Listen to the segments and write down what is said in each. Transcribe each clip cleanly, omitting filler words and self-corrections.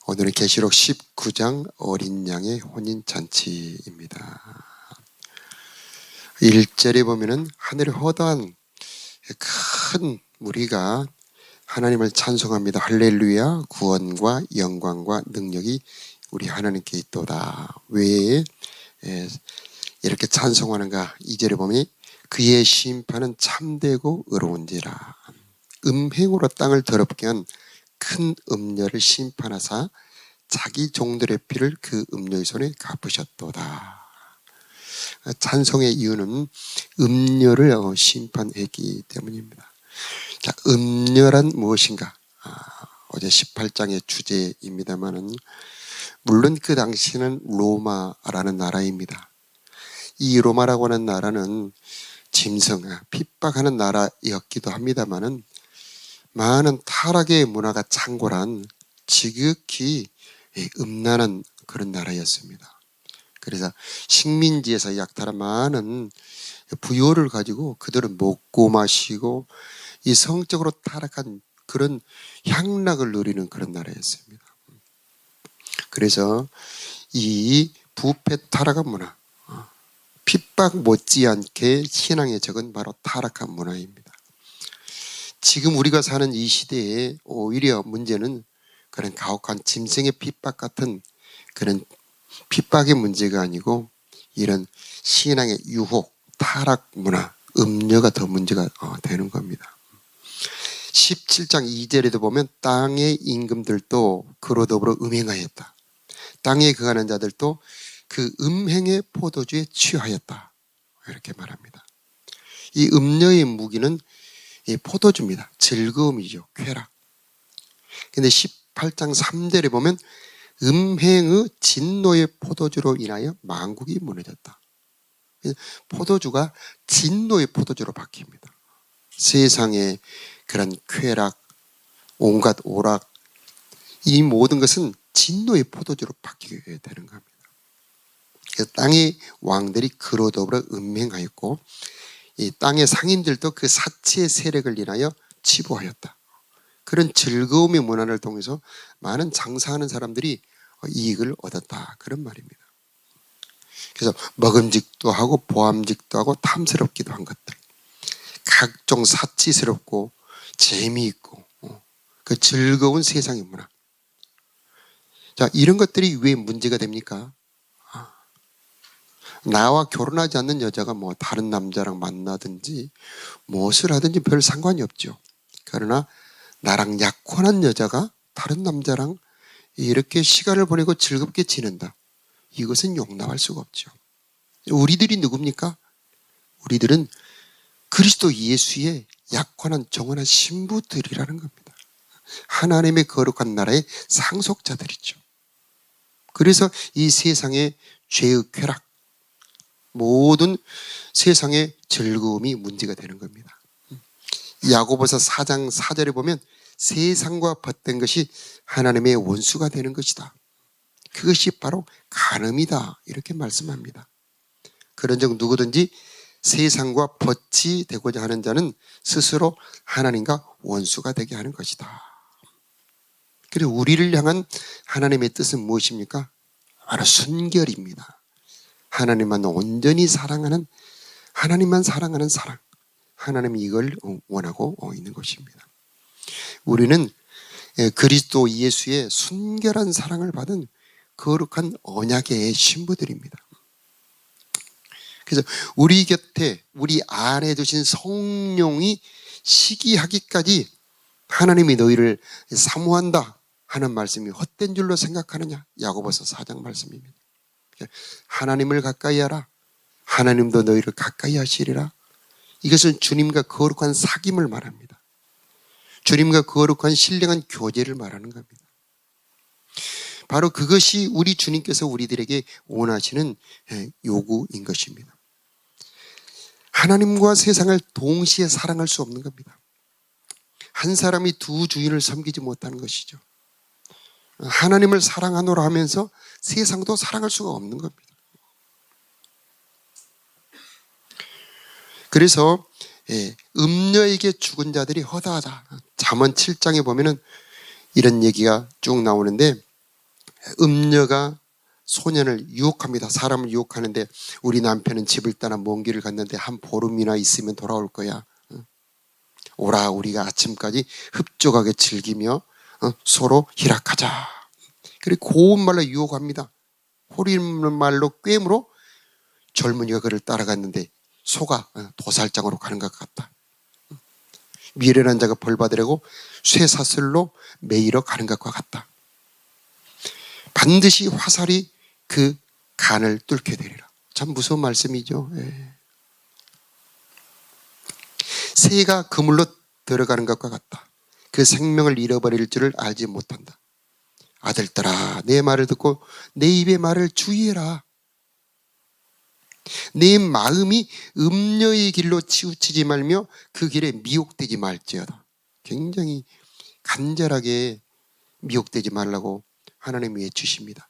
오늘은 계시록 19장 어린 양의 혼인잔치입니다. 1절에 보면은 하늘의 허다한 큰 무리가 하나님을 찬송합니다. 할렐루야, 구원과 영광과 능력이 우리 하나님께 있도다. 왜 이렇게 찬송하는가? 2절에 보면 그의 심판은 참되고 의로운지라. 음행으로 땅을 더럽게 한 큰 음녀를 심판하사 자기 종들의 피를 그 음녀의 손에 갚으셨도다. 찬송의 이유는 음녀를 심판했기 때문입니다. 자, 음녀란 무엇인가? 어제 18장의 주제입니다만은 물론 그 당시는 로마라는 나라입니다. 이 로마라고 하는 나라는 짐승, 핍박하는 나라였기도 합니다만은 많은 타락의 문화가 창궐한 지극히 음란한 그런 나라였습니다. 그래서 식민지에서 약탈한 많은 부요를 가지고 그들은 먹고 마시고 이 성적으로 타락한 그런 향락을 누리는 그런 나라였습니다. 그래서 이 부패 타락한 문화, 핍박 못지않게 신앙의 적은 바로 타락한 문화입니다. 지금 우리가 사는 이 시대에 오히려 문제는 그런 가혹한 짐승의 핍박 같은 그런 핍박의 문제가 아니고 이런 신앙의 유혹, 타락 문화, 음녀가 더 문제가 되는 겁니다. 17장 2절에도 보면 땅의 임금들도 그로 더불어 음행하였다. 땅에 거하는 자들도 그 음행의 포도주에 취하였다. 이렇게 말합니다. 이 음녀의 무기는 이 포도주입니다. 즐거움이죠. 쾌락. 근데 18장 3절에 보면 음행의 진노의 포도주로 인하여 만국이 무너졌다. 포도주가 진노의 포도주로 바뀝니다. 세상의 그런 쾌락, 온갖 오락, 이 모든 것은 진노의 포도주로 바뀌게 되는 겁니다. 그래서 땅의 왕들이 그로 더불어 음행하였고 이 땅의 상인들도 그 사치의 세력을 인하여 치부하였다. 그런 즐거움의 문화를 통해서 많은 장사하는 사람들이 이익을 얻었다. 그런 말입니다. 그래서 먹음직도 하고 보암직도 하고 탐스럽기도 한 것들, 각종 사치스럽고 재미있고 그 즐거운 세상의 문화. 자, 이런 것들이 왜 문제가 됩니까? 나와 결혼하지 않는 여자가 뭐 다른 남자랑 만나든지 무엇을 하든지 별 상관이 없죠. 그러나 나랑 약혼한 여자가 다른 남자랑 이렇게 시간을 보내고 즐겁게 지낸다. 이것은 용납할 수가 없죠. 우리들이 누굽니까? 우리들은 그리스도 예수의 약혼한 정혼한 신부들이라는 겁니다. 하나님의 거룩한 나라의 상속자들이죠. 그래서 이 세상의 죄의 쾌락, 모든 세상의 즐거움이 문제가 되는 겁니다. 야고보서 4장 4절에 보면 세상과 벗된 것이 하나님의 원수가 되는 것이다. 그것이 바로 간음이다. 이렇게 말씀합니다. 그런즉 누구든지 세상과 벗이 되고자 하는 자는 스스로 하나님과 원수가 되게 하는 것이다. 그리고 우리를 향한 하나님의 뜻은 무엇입니까? 바로 순결입니다. 하나님만 온전히 사랑하는, 하나님만 사랑하는 사랑. 하나님이 이걸 원하고 있는 것입니다. 우리는 그리스도 예수의 순결한 사랑을 받은 거룩한 언약의 신부들입니다. 그래서 우리 곁에, 우리 안에 두신 성령이 시기하기까지 하나님이 너희를 사모한다 하는 말씀이 헛된 줄로 생각하느냐? 야고보서 4장 말씀입니다. 하나님을 가까이 하라. 하나님도 너희를 가까이 하시리라. 이것은 주님과 거룩한 사귐을 말합니다. 주님과 거룩한 신령한 교제를 말하는 겁니다. 바로 그것이 우리 주님께서 우리들에게 원하시는 요구인 것입니다. 하나님과 세상을 동시에 사랑할 수 없는 겁니다. 한 사람이 두 주인을 섬기지 못하는 것이죠. 하나님을 사랑하노라 하면서 세상도 사랑할 수가 없는 겁니다. 그래서 음녀에게 죽은 자들이 허다하다. 잠언 7장에 보면은 이런 얘기가 쭉 나오는데 음녀가 소년을 유혹합니다. 사람을 유혹하는데 우리 남편은 집을 떠나 먼 길을 갔는데 한 보름이나 있으면 돌아올 거야. 오라 우리가 아침까지 흡족하게 즐기며 서로 희락하자. 그리고 고운 말로 유혹합니다. 호리는 말로 꿰물어 젊은이가 그를 따라갔는데 소가 도살장으로 가는 것 같다. 미련한 자가 벌 받으려고 쇠사슬로 매이러 가는 것과 같다. 반드시 화살이 그 간을 뚫게 되리라. 참 무서운 말씀이죠. 새가 그물로 들어가는 것과 같다. 그 생명을 잃어버릴 줄을 알지 못한다. 아들들아 내 말을 듣고 내 입의 말을 주의해라. 내 마음이 음녀의 길로 치우치지 말며 그 길에 미혹되지 말지어다. 굉장히 간절하게 미혹되지 말라고 하나님이 외치십니다.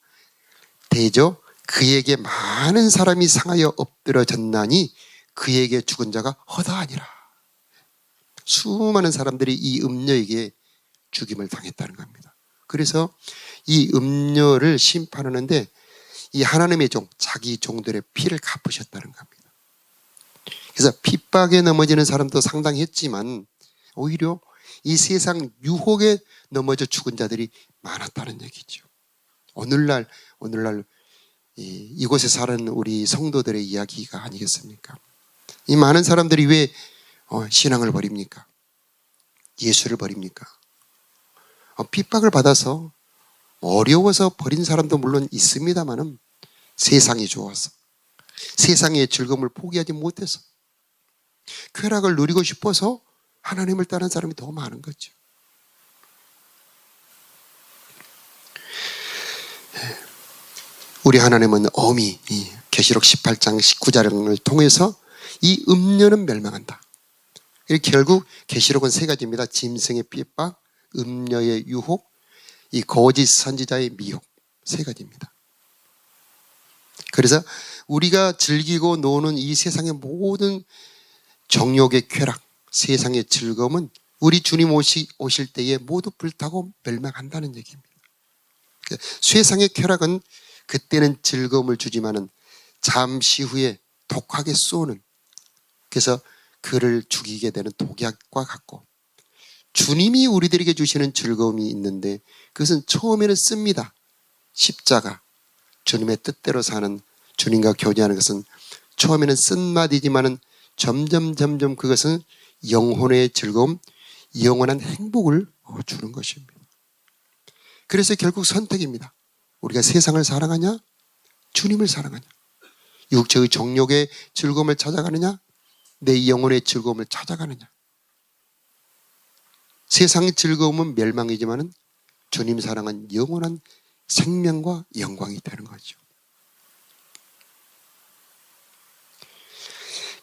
대저 그에게 많은 사람이 상하여 엎드러졌나니 그에게 죽은 자가 허다하니라. 수많은 사람들이 이 음녀에게 죽임을 당했다는 겁니다. 그래서 이 음녀를 심판하는데 이 하나님의 종, 자기 종들의 피를 갚으셨다는 겁니다. 그래서 핍박에 넘어지는 사람도 상당히 했지만 오히려 이 세상 유혹에 넘어져 죽은 자들이 많았다는 얘기죠. 오늘날 이곳에 사는 우리 성도들의 이야기가 아니겠습니까? 이 많은 사람들이 왜 신앙을 버립니까? 예수를 버립니까? 핍박을 받아서 어려워서 버린 사람도 물론 있습니다만은 세상이 좋아서 세상의 즐거움을 포기하지 못해서 쾌락을 누리고 싶어서 하나님을 따르는 사람이 더 많은 거죠. 우리 하나님은 엄히 계시록 18장 19장을 통해서 이 음녀는 멸망한다. 결국 계시록은 세 가지입니다. 짐승의 핍박, 음녀의 유혹, 이 거짓 선지자의 미혹, 세 가지입니다. 그래서 우리가 즐기고 노는 이 세상의 모든 정욕의 쾌락, 세상의 즐거움은 우리 주님 오실 때에 모두 불타고 멸망한다는 얘기입니다. 세상의 쾌락은 그때는 즐거움을 주지만은 잠시 후에 독하게 쏘는, 그래서 그를 죽이게 되는 독약과 같고, 주님이 우리들에게 주시는 즐거움이 있는데 그것은 처음에는 씁니다. 십자가, 주님의 뜻대로 사는, 주님과 교제하는 것은 처음에는 쓴맛이지만은 점점 그것은 영혼의 즐거움, 영원한 행복을 주는 것입니다. 그래서 결국 선택입니다. 우리가 세상을 사랑하냐? 주님을 사랑하냐? 육체의 정욕의 즐거움을 찾아가느냐? 내 영혼의 즐거움을 찾아가느냐? 세상의 즐거움은 멸망이지만은 주님 사랑은 영원한 생명과 영광이 되는 거죠.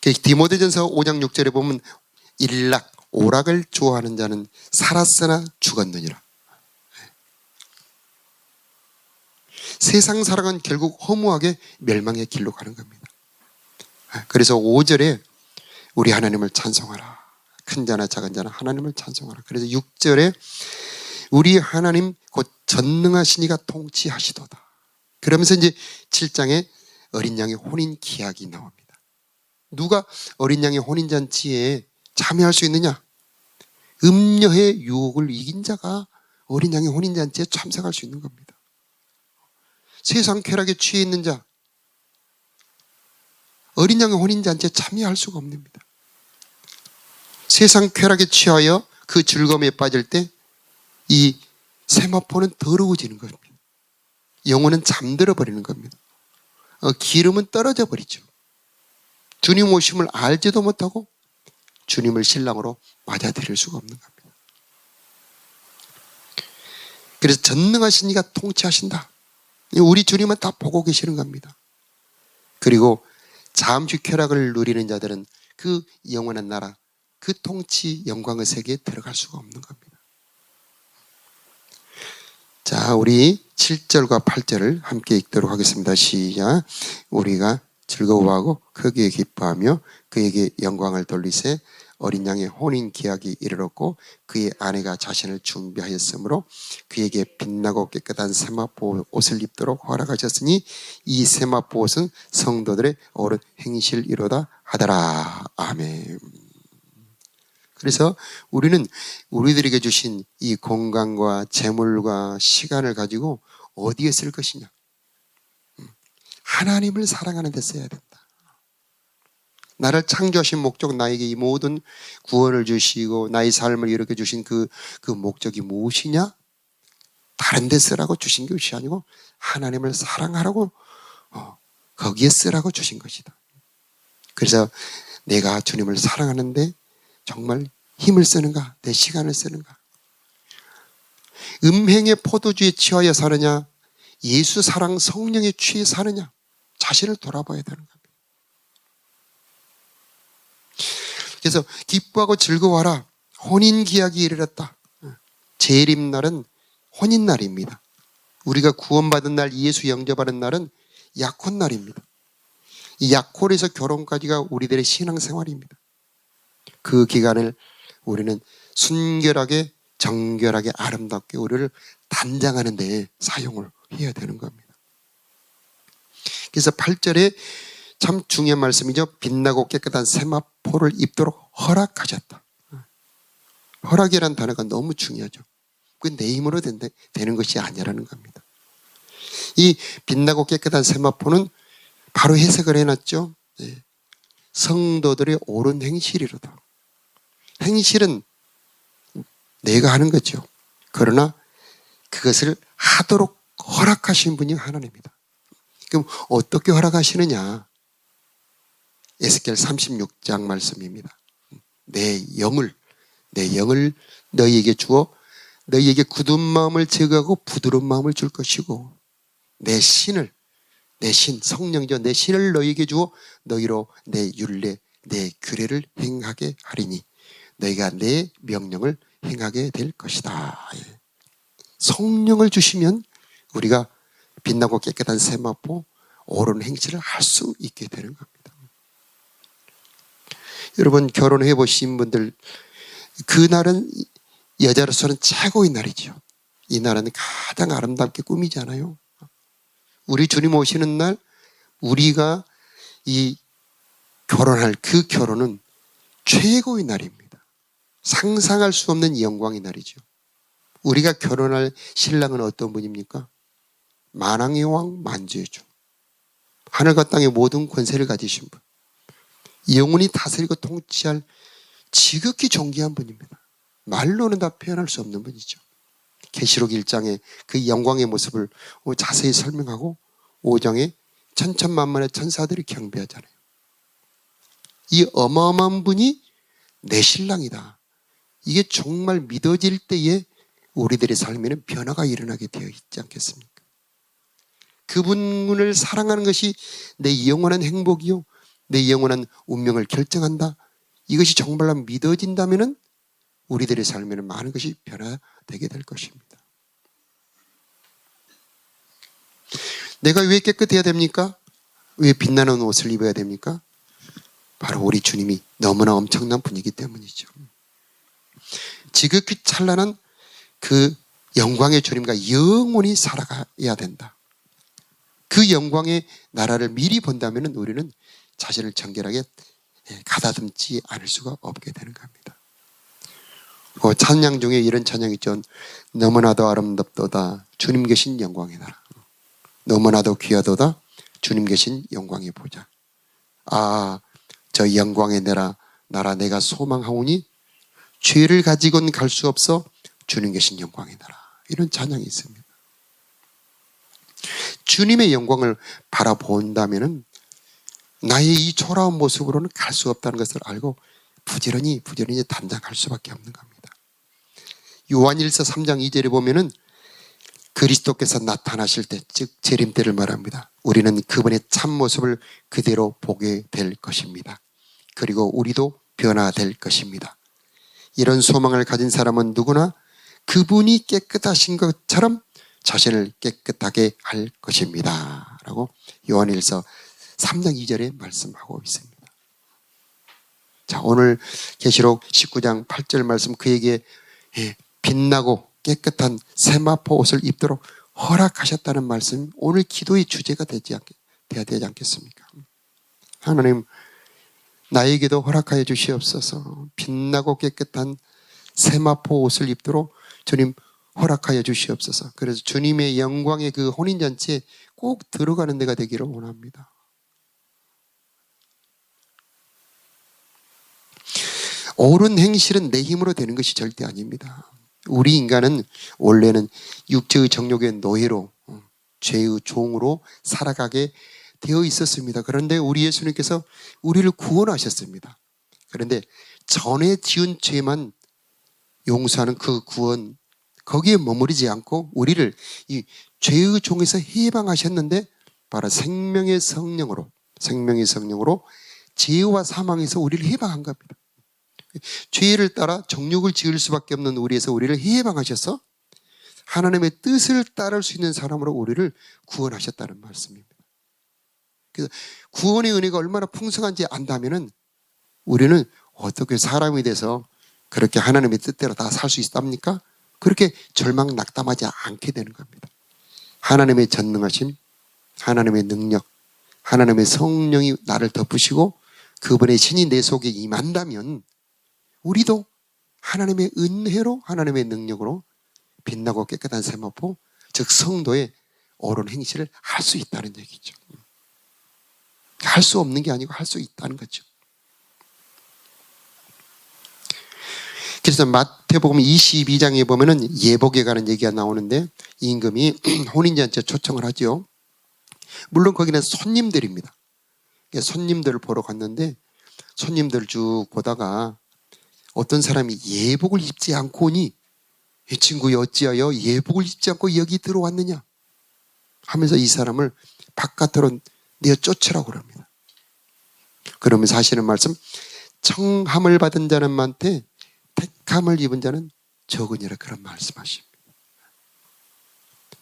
디모데전서 5장 6절에 보면 일락, 오락을 좋아하는 자는 살았으나 죽었느니라. 세상 사랑은 결국 허무하게 멸망의 길로 가는 겁니다. 그래서 5절에 우리 하나님을 찬송하라. 큰 자나 작은 자나 하나님을 찬송하라. 그래서 6절에 우리 하나님 곧 전능하시니가 통치하시도다. 그러면서 이제 7장에 어린 양의 혼인 기약이 나옵니다. 누가 어린 양의 혼인잔치에 참여할 수 있느냐? 음녀의 유혹을 이긴 자가 어린 양의 혼인잔치에 참석할 수 있는 겁니다. 세상 쾌락에 취해 있는 자, 어린 양의 혼인잔치에 참여할 수가 없습니다. 세상 쾌락에 취하여 그 즐거움에 빠질 때 이 세마포는 더러워지는 겁니다. 영혼은 잠들어 버리는 겁니다. 기름은 떨어져 버리죠. 주님 오심을 알지도 못하고 주님을 신랑으로 맞아들일 수가 없는 겁니다. 그래서 전능하신 이가 통치하신다. 우리 주님은 다 보고 계시는 겁니다. 그리고 잠시 쾌락을 누리는 자들은 그 영원한 나라, 그 통치 영광의 세계에 들어갈 수가 없는 겁니다. 자, 우리 7절과 8절을 함께 읽도록 하겠습니다. 시작. 우리가 즐거워하고 크게 기뻐하며 그에게 영광을 돌리세 어린 양의 혼인 기약이 이르렀고 그의 아내가 자신을 준비하였으므로 그에게 빛나고 깨끗한 세마포 옷을 입도록 허락하셨으니 이 세마포 옷은 성도들의 옳은 행실이로다 하더라. 아멘. 그래서 우리는 우리들에게 주신 이 건강과 재물과 시간을 가지고 어디에 쓸 것이냐? 하나님을 사랑하는 데 써야 된다. 나를 창조하신 목적, 나에게 이 모든 구원을 주시고 나의 삶을 이렇게 주신 그 목적이 무엇이냐? 다른 데 쓰라고 주신 것이 아니고 하나님을 사랑하라고 거기에 쓰라고 주신 것이다. 그래서 내가 주님을 사랑하는데 정말 힘을 쓰는가? 내 시간을 쓰는가? 음행의 포도주에 취하여 사느냐? 예수 사랑 성령에 취해 사느냐? 자신을 돌아봐야 되는 겁니다. 그래서 기뻐하고 즐거워하라. 혼인기약이 이르렀다. 재림날은 혼인날입니다. 우리가 구원받은 날, 예수 영접하는 날은 약혼날입니다. 이 약혼에서 결혼까지가 우리들의 신앙생활입니다. 그 기간을 우리는 순결하게 정결하게 아름답게 우리를 단장하는 데 사용을 해야 되는 겁니다. 그래서 8절에 참 중요한 말씀이죠. 빛나고 깨끗한 세마포를 입도록 허락하셨다. 허락이라는 단어가 너무 중요하죠. 그건 내 힘으로 되는 것이 아니라는 겁니다. 이 빛나고 깨끗한 세마포는 바로 해석을 해놨죠. 성도들의 옳은 행실이로다. 행실은 내가 하는 거죠. 그러나 그것을 하도록 허락하신 분이 하나님입니다. 그럼 어떻게 허락하시느냐? 에스겔 36장 말씀입니다. 내 영을 너희에게 주어 너희에게 굳은 마음을 제거하고 부드러운 마음을 줄 것이고 내 신 성령이죠. 내 신을 너희에게 주어 너희로 내 율례 내 규례를 행하게 하리니 너희가 내 명령을 행하게 될 것이다. 성령을 주시면 우리가 빛나고 깨끗한 세마포 옳은 행실을 할 수 있게 되는 겁니다. 여러분 결혼해 보신 분들 그날은 여자로서는 최고의 날이죠. 이 날은 가장 아름답게 꾸미잖아요. 우리 주님 오시는 날 우리가 이 결혼할 그 결혼은 최고의 날입니다. 상상할 수 없는 영광의 날이죠. 우리가 결혼할 신랑은 어떤 분입니까? 만왕의 왕 만주의 주. 하늘과 땅의 모든 권세를 가지신 분. 영원히 다스리고 통치할 지극히 존귀한 분입니다. 말로는 다 표현할 수 없는 분이죠. 계시록 1장에 그 영광의 모습을 자세히 설명하고 5장에 천천만만의 천사들이 경배하잖아요. 이 어마어마한 분이 내 신랑이다. 이게 정말 믿어질 때에 우리들의 삶에는 변화가 일어나게 되어 있지 않겠습니까? 그분을 사랑하는 것이 내 영원한 행복이요 내 영원한 운명을 결정한다. 이것이 정말로 믿어진다면 우리들의 삶에는 많은 것이 변화되게 될 것입니다. 내가 왜 깨끗해야 됩니까? 왜 빛나는 옷을 입어야 됩니까? 바로 우리 주님이 너무나 엄청난 분이기 때문이죠. 지극히 찬란한 그 영광의 주님과 영원히 살아가야 된다. 그 영광의 나라를 미리 본다면 우리는 자신을 정결하게 가다듬지 않을 수가 없게 되는 겁니다. 찬양 중에 이런 찬양이 있죠. 너무나도 아름답도다 주님 계신 영광의 나라. 너무나도 귀하도다 주님 계신 영광의 보좌. 아, 저 영광의 나라 내가 소망하오니 죄를 가지고는 갈 수 없어 주님 계신 영광의 나라. 이런 찬양이 있습니다. 주님의 영광을 바라본다면 나의 이 초라한 모습으로는 갈 수 없다는 것을 알고 부지런히 단장할 수밖에 없는 겁니다. 요한일서 3장 2절에 보면은 그리스도께서 나타나실 때, 즉 재림 때를 말합니다. 우리는 그분의 참 모습을 그대로 보게 될 것입니다. 그리고 우리도 변화될 것입니다. 이런 소망을 가진 사람은 누구나 그분이 깨끗하신 것처럼 자신을 깨끗하게 할 것입니다. 라고 요한일서 3장 2절에 말씀하고 있습니다. 자, 오늘 계시록 19장 8절 말씀, 그에게 빛나고 깨끗한 세마포 옷을 입도록 허락하셨다는 말씀, 오늘 기도의 주제가 돼야 되지 않겠습니까? 하나님, 나에게도 허락하여 주시옵소서. 빛나고 깨끗한 세마포 옷을 입도록 주님 허락하여 주시옵소서. 그래서 주님의 영광의 그 혼인잔치에 꼭 들어가는 데가 되기를 원합니다. 옳은 행실은 내 힘으로 되는 것이 절대 아닙니다. 우리 인간은 원래는 육체의 정욕의 노예로, 죄의 종으로 살아가게 되어 있었습니다. 그런데 우리 예수님께서 우리를 구원하셨습니다. 그런데 전에 지은 죄만 용서하는 그 구원, 거기에 머무르지 않고 우리를 이 죄의 종에서 해방하셨는데, 바로 생명의 성령으로 죄와 사망에서 우리를 해방한 겁니다. 죄를 따라 정욕을 지을 수밖에 없는 우리에서 우리를 해방하셔서 하나님의 뜻을 따를 수 있는 사람으로 우리를 구원하셨다는 말씀입니다. 그래서 구원의 은혜가 얼마나 풍성한지 안다면은 우리는 어떻게 사람이 돼서 그렇게 하나님의 뜻대로 다 살 수 있답니까? 그렇게 절망 낙담하지 않게 되는 겁니다. 하나님의 전능하심, 하나님의 능력, 하나님의 성령이 나를 덮으시고 그분의 신이 내 속에 임한다면 우리도 하나님의 은혜로, 하나님의 능력으로 빛나고 깨끗한 세마포, 즉 성도의 옳은 행실을 할 수 있다는 얘기죠. 할 수 없는 게 아니고 할 수 있다는 거죠. 그래서 마태복음 22장에 보면은 예복에 관한 얘기가 나오는데, 임금이 혼인잔치에 초청을 하죠. 물론 거기는 손님들입니다. 손님들을 보러 갔는데 손님들 쭉 보다가 어떤 사람이 예복을 입지 않고 오니, 이 친구 어찌하여 예복을 입지 않고 여기 들어왔느냐 하면서 이 사람을 바깥으로 내어 쫓으라고 합니다. 그러면서 하시는 말씀, 청함을 받은 자는 많되 택함을 입은 자는 적으니라, 그런 말씀하십니다.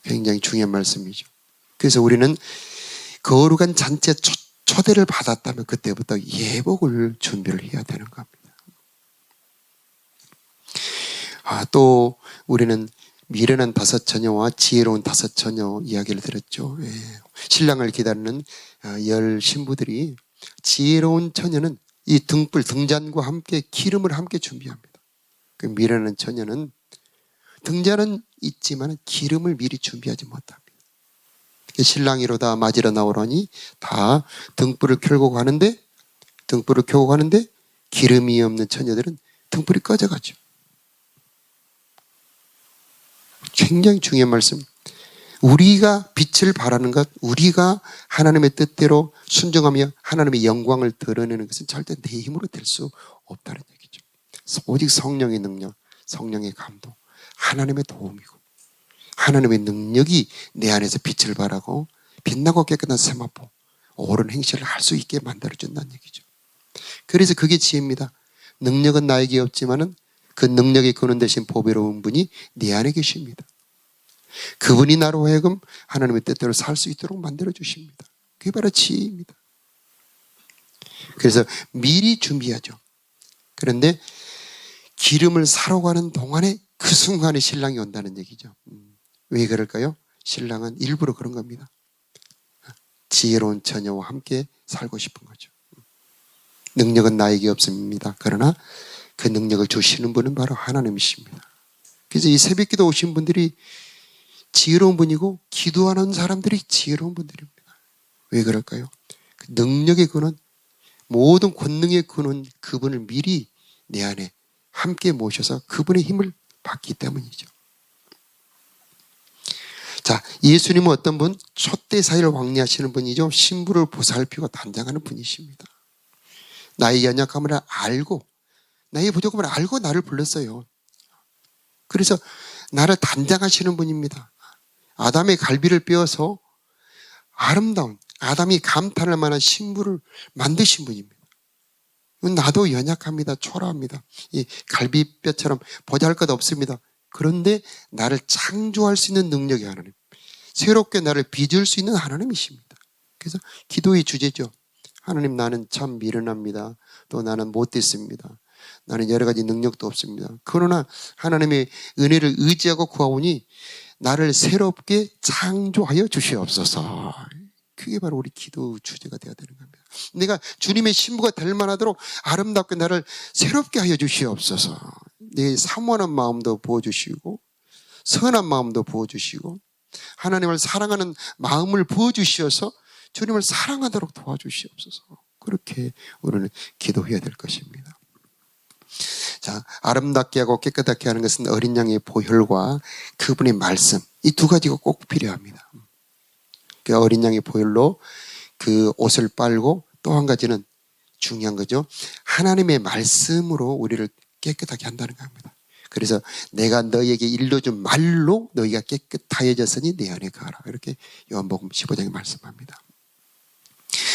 굉장히 중요한 말씀이죠. 그래서 우리는 거룩한 잔치에 초대를 받았다면 그때부터 예복을 준비를 해야 되는 겁니다. 또 우리는 미련한 5처녀와 지혜로운 5처녀 이야기를 들었죠. 신랑을 기다리는 10 신부들이, 지혜로운 처녀는 이 등잔과 함께 기름을 함께 준비합니다. 그 미련한 처녀는 등잔은 있지만 기름을 미리 준비하지 못합니다. 신랑이로다 맞으러 나오라니 다 등불을 켜고 가는데 기름이 없는 처녀들은 등불이 꺼져가죠. 굉장히 중요한 말씀. 우리가 빛을 발하는 것, 우리가 하나님의 뜻대로 순종하며 하나님의 영광을 드러내는 것은 절대 내 힘으로 될 수 없다는 얘기죠. 오직 성령의 능력, 성령의 감동, 하나님의 도움이고 하나님의 능력이 내 안에서 빛을 발하고 빛나고 깨끗한 세마포, 옳은 행실을 할 수 있게 만들어준다는 얘기죠. 그래서 그게 지혜입니다. 능력은 나에게 없지만은 그 능력의 근원 되신 보배로운 분이 내 안에 계십니다. 그분이 나로 하여금 하나님의 뜻대로 살 수 있도록 만들어주십니다. 그게 바로 지혜입니다. 그래서 미리 준비하죠. 그런데 기름을 사러 가는 동안에 그 순간에 신랑이 온다는 얘기죠. 왜 그럴까요? 신랑은 일부러 그런 겁니다. 지혜로운 처녀와 함께 살고 싶은 거죠. 능력은 나에게 없습니다. 그러나 그 능력을 주시는 분은 바로 하나님이십니다. 그래서 이 새벽기도 오신 분들이 지혜로운 분이고 기도하는 사람들이 지혜로운 분들입니다. 왜 그럴까요? 그 능력의 근원, 모든 권능의 근원, 그분을 미리 내 안에 함께 모셔서 그분의 힘을 받기 때문이죠. 자, 예수님은 어떤 분? 촛대 사이를 왕래하시는 분이죠. 신부를 보살피고 단장하는 분이십니다. 나의 연약함을 알고, 나의 부족함을 알고 나를 불렀어요. 그래서 나를 단장하시는 분입니다. 아담의 갈비를 빼어서 아름다운, 아담이 감탄할 만한 신부를 만드신 분입니다. 나도 연약합니다. 초라합니다. 이 갈비뼈처럼 보잘것 없습니다. 그런데 나를 창조할 수 있는 능력이 하나님, 새롭게 나를 빚을 수 있는 하나님이십니다. 그래서 기도의 주제죠. 하나님, 나는 참 미련합니다. 또 나는 못됐습니다. 나는 여러 가지 능력도 없습니다. 그러나 하나님의 은혜를 의지하고 구하오니 나를 새롭게 창조하여 주시옵소서. 그게 바로 우리 기도 주제가 되어야 되는 겁니다. 내가 주님의 신부가 될 만하도록 아름답게 나를 새롭게 하여 주시옵소서. 내 사모하는 마음도 부어주시고 선한 마음도 부어주시고 하나님을 사랑하는 마음을 부어주시어서 주님을 사랑하도록 도와주시옵소서. 그렇게 우리는 기도해야 될 것입니다. 자, 아름답게 하고 깨끗하게 하는 것은 어린 양의 보혈과 그분의 말씀, 이 두 가지가 꼭 필요합니다. 그 어린 양의 보혈로 그 옷을 빨고 또 한 가지는 중요한 거죠. 하나님의 말씀으로 우리를 깨끗하게 한다는 겁니다. 그래서 내가 너희에게 일러준 말로 너희가 깨끗하여졌으니 내 안에 거하라. 이렇게 요한복음 15장에 말씀합니다.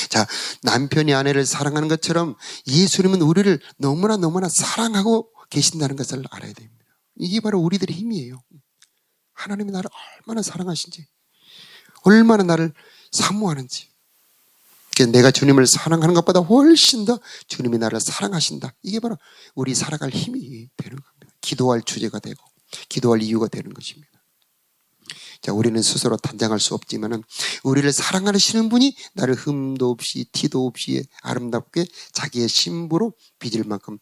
자, 남편이 아내를 사랑하는 것처럼 예수님은 우리를 너무나 사랑하고 계신다는 것을 알아야 됩니다. 이게 바로 우리들의 힘이에요. 하나님이 나를 얼마나 사랑하신지, 얼마나 나를 사모하는지. 내가 주님을 사랑하는 것보다 훨씬 더 주님이 나를 사랑하신다. 이게 바로 우리 살아갈 힘이 되는 겁니다. 기도할 주제가 되고 기도할 이유가 되는 것입니다. 자, 우리는 스스로 단장할 수 없지만은 우리를 사랑하시는 분이 나를 흠도 없이 티도 없이 아름답게 자기의 신부로 빚을 만큼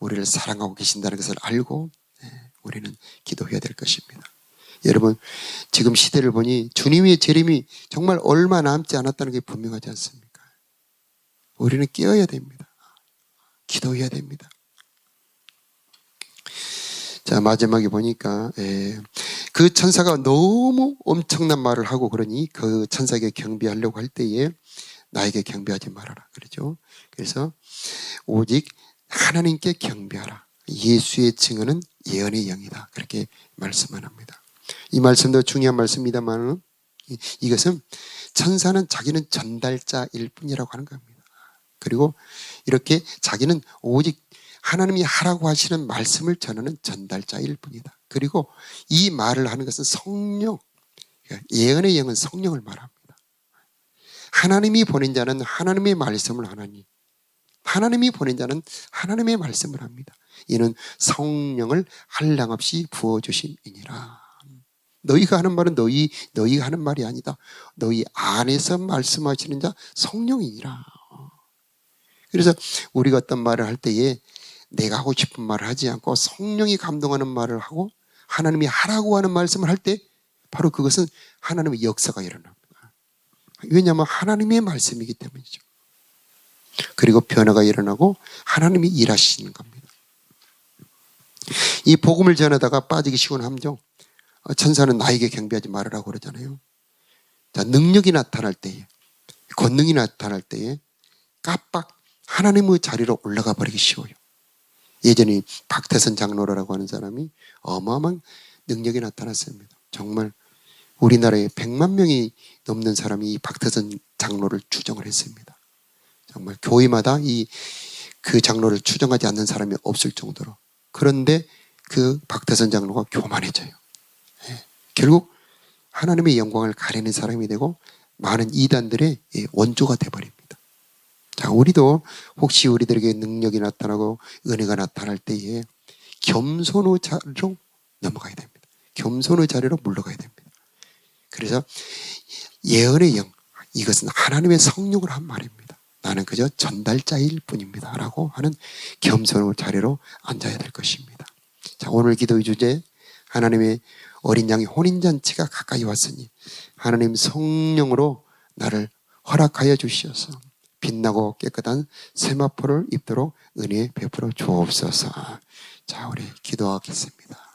우리를 사랑하고 계신다는 것을 알고 우리는 기도해야 될 것입니다. 여러분, 지금 시대를 보니 주님의 재림이 정말 얼마 남지 않았다는 게 분명하지 않습니까? 우리는 깨어야 됩니다. 기도해야 됩니다. 자, 마지막에 보니까 그 천사가 너무 엄청난 말을 하고 그러니 그 천사에게 경배하려고 할 때에 나에게 경배하지 말아라. 그러죠. 그래서 오직 하나님께 경배하라. 예수의 증언은 예언의 영이다. 그렇게 말씀을 합니다. 이 말씀도 중요한 말씀입니다만 이것은 천사는 자기는 전달자일 뿐이라고 하는 겁니다. 그리고 이렇게 자기는 오직 하나님이 하라고 하시는 말씀을 전하는 전달자일 뿐이다. 그리고 이 말을 하는 것은 성령, 예언의 영은 성령을 말합니다. 하나님이 보낸 자는 하나님의 말씀을 하나니 하나님이 보낸 자는 하나님의 말씀을 합니다. 이는 성령을 한량없이 부어주심이니라. 너희가 하는 말은 너희가 하는 말이 아니다. 너희 안에서 말씀하시는 자 성령이니라. 그래서 우리가 어떤 말을 할 때에 내가 하고 싶은 말을 하지 않고 성령이 감동하는 말을 하고 하나님이 하라고 하는 말씀을 할 때 바로 그것은 하나님의 역사가 일어납니다. 왜냐하면 하나님의 말씀이기 때문이죠. 그리고 변화가 일어나고 하나님이 일하시는 겁니다. 이 복음을 전하다가 빠지기 쉬운 함정, 천사는 나에게 경배하지 말으라고 그러잖아요. 자, 능력이 나타날 때에, 권능이 나타날 때에 깜빡 하나님의 자리로 올라가 버리기 쉬워요. 예전에 박태선 장로라고 하는 사람이 어마어마한 능력이 나타났습니다. 정말 우리나라에 100만 명이 넘는 사람이 이 박태선 장로를 추정을 했습니다. 정말 교회마다 그 장로를 추정하지 않는 사람이 없을 정도로. 그런데 그 박태선 장로가 교만해져요. 결국 하나님의 영광을 가리는 사람이 되고 많은 이단들의 원조가 되어버립니다. 자, 우리도 혹시 우리들에게 능력이 나타나고 은혜가 나타날 때에 겸손의 자리로 넘어가야 됩니다. 겸손의 자리로 물러가야 됩니다. 그래서 예언의 영, 이것은 하나님의 성령을 한 말입니다. 나는 그저 전달자일 뿐입니다. 라고 하는 겸손의 자리로 앉아야 될 것입니다. 자, 오늘 기도의 주제, 하나님의 어린 양의 혼인잔치가 가까이 왔으니 하나님 성령으로 나를 허락하여 주시어서 빛나고 깨끗한 세마포를 입도록 은혜 베풀어 주옵소서. 자, 우리 기도하겠습니다.